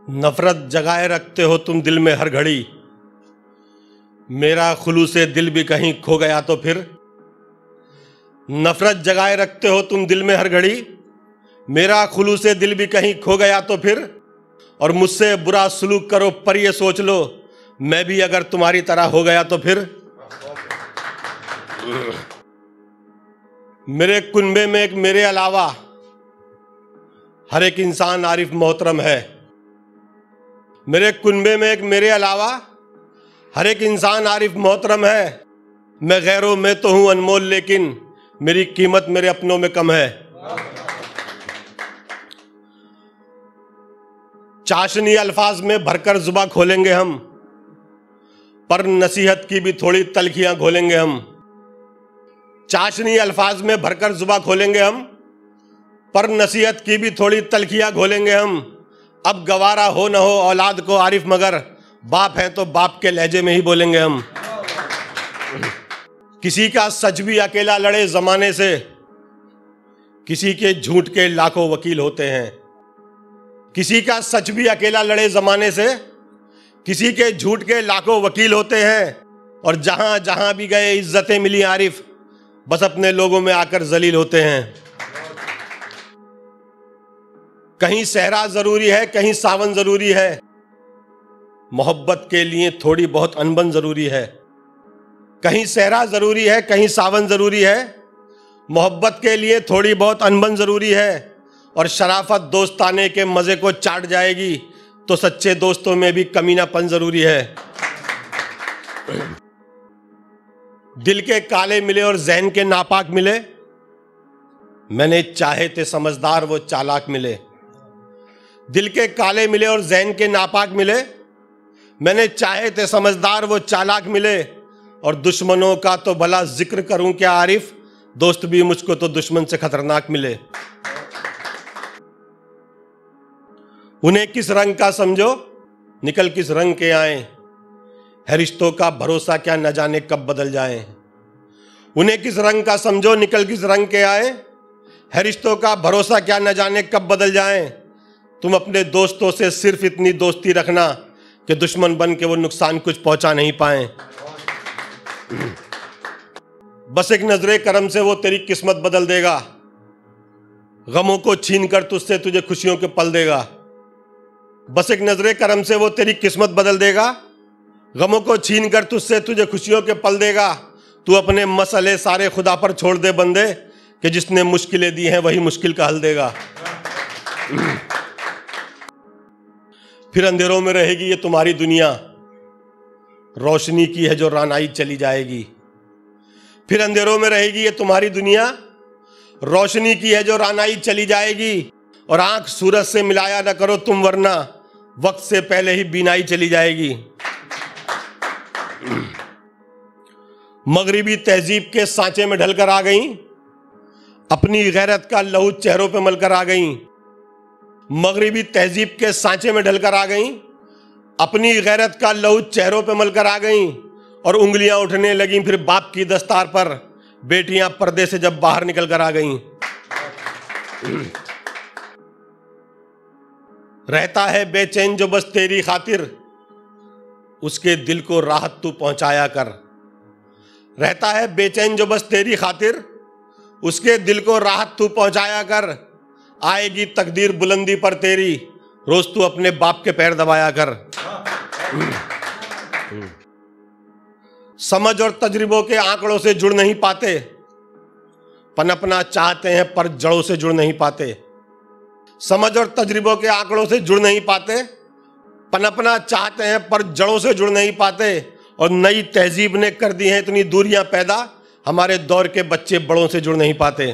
नफरत जगाए रखते हो तुम दिल में हर घड़ी, मेरा खुलूसे दिल भी कहीं खो गया तो फिर। नफरत जगाए रखते हो तुम दिल में हर घड़ी, मेरा खुलूसे दिल भी कहीं खो गया तो फिर। और मुझसे बुरा सलूक करो पर ये सोच लो, मैं भी अगर तुम्हारी तरह हो गया तो फिर। मेरे कुनबे में एक मेरे अलावा हर एक इंसान आरिफ मोहतरम है। मेरे कुनबे में एक मेरे अलावा हर एक इंसान आरिफ मोहतरम है। मैं गैरों में तो हूं अनमोल, लेकिन मेरी कीमत मेरे अपनों में कम है। चाशनी अल्फाज में भरकर जुबान खोलेंगे हम, पर नसीहत की भी थोड़ी तलखियां घोलेंगे हम। चाशनी अल्फाज में भरकर जुबान खोलेंगे हम, पर नसीहत की भी थोड़ी तलखियां घोलेंगे हम। अब गवारा हो न हो औलाद को आरिफ, मगर बाप हैं तो बाप के लहजे में ही बोलेंगे हम। किसी का सच भी अकेला लड़े जमाने से, किसी के झूठ के लाखों वकील होते हैं। किसी का सच भी अकेला लड़े जमाने से, किसी के झूठ के लाखों वकील होते हैं। और जहां जहां भी गए इज्जतें मिली आरिफ, बस अपने लोगों में आकर जलील होते हैं। कहीं सहरा जरूरी है, कहीं सावन जरूरी है, मोहब्बत के लिए थोड़ी बहुत अनबन जरूरी है। कहीं सहरा जरूरी है, कहीं सावन जरूरी है, मोहब्बत के लिए थोड़ी बहुत अनबन जरूरी है। और शराफत दोस्ताने के मजे को चाट जाएगी, तो सच्चे दोस्तों में भी कमीनापन जरूरी है। दिल के काले मिले और ज़हन के नापाक मिले, मैंने चाहे थे समझदार वो चालाक मिले। दिल के काले मिले और ज़हन के नापाक मिले, मैंने चाहे थे समझदार वो चालाक मिले। और दुश्मनों का तो भला जिक्र करूं क्या आरिफ, दोस्त भी मुझको तो दुश्मन से खतरनाक मिले। उन्हें किस रंग का समझो, निकल किस रंग के आए, है रिश्तों का भरोसा क्या न जाने कब बदल जाए। उन्हें किस रंग का समझो, निकल किस रंग के आए, है रिश्तों का भरोसा क्या न जाने कब बदल जाए। तुम अपने दोस्तों से सिर्फ इतनी दोस्ती रखना कि दुश्मन बन के वो नुकसान कुछ पहुंचा नहीं पाए। बस एक नजरे करम से वो तेरी किस्मत बदल देगा, गमों को छीन कर तुझसे तुझे खुशियों के पल देगा। बस एक नजरे करम से वो तेरी किस्मत बदल देगा, गमों को छीन कर तुझसे तुझे खुशियों के पल देगा। तू अपने मसले सारे खुदा पर छोड़ दे बंदे, कि जिसने मुश्किलें दी हैं वही मुश्किल का हल देगा। फिर अंधेरों में रहेगी ये तुम्हारी दुनिया, रोशनी की है जो रानाई चली जाएगी। फिर अंधेरों में रहेगी ये तुम्हारी दुनिया, रोशनी की है जो रानाई चली जाएगी। और आंख सूरज से मिलाया न करो तुम, वरना वक्त से पहले ही बीनाई चली जाएगी। मगरिबी तहजीब के सांचे में ढलकर आ गई, अपनी गैरत का लहू चेहरों पे मलकर आ गई। मगरिबी तहजीब के सांचे में ढलकर आ गई, अपनी गैरत का लहू चेहरों पे मलकर आ गई। और उंगलियां उठने लगीं फिर बाप की दस्तार पर, बेटियां पर्दे से जब बाहर निकल कर आ गईं। रहता है बेचैन जो बस तेरी खातिर, उसके दिल को राहत तू पहुंचाया कर। रहता है बेचैन जो बस तेरी खातिर, उसके दिल को राहत तू पहुंचाया कर। आएगी तकदीर बुलंदी पर तेरी, रोज तू अपने बाप के पैर दबाया कर। समझ और तजुर्बों के आंकड़ों से जुड़ नहीं पाते, पनपना चाहते हैं पर जड़ों से जुड़ नहीं पाते। समझ और तजुर्बों के आंकड़ों से जुड़ नहीं पाते, पनपना चाहते हैं पर जड़ों से जुड़ नहीं पाते। और नई तहजीब ने कर दी हैं इतनी दूरियां पैदा, हमारे दौर के बच्चे बड़ों से जुड़ नहीं पाते।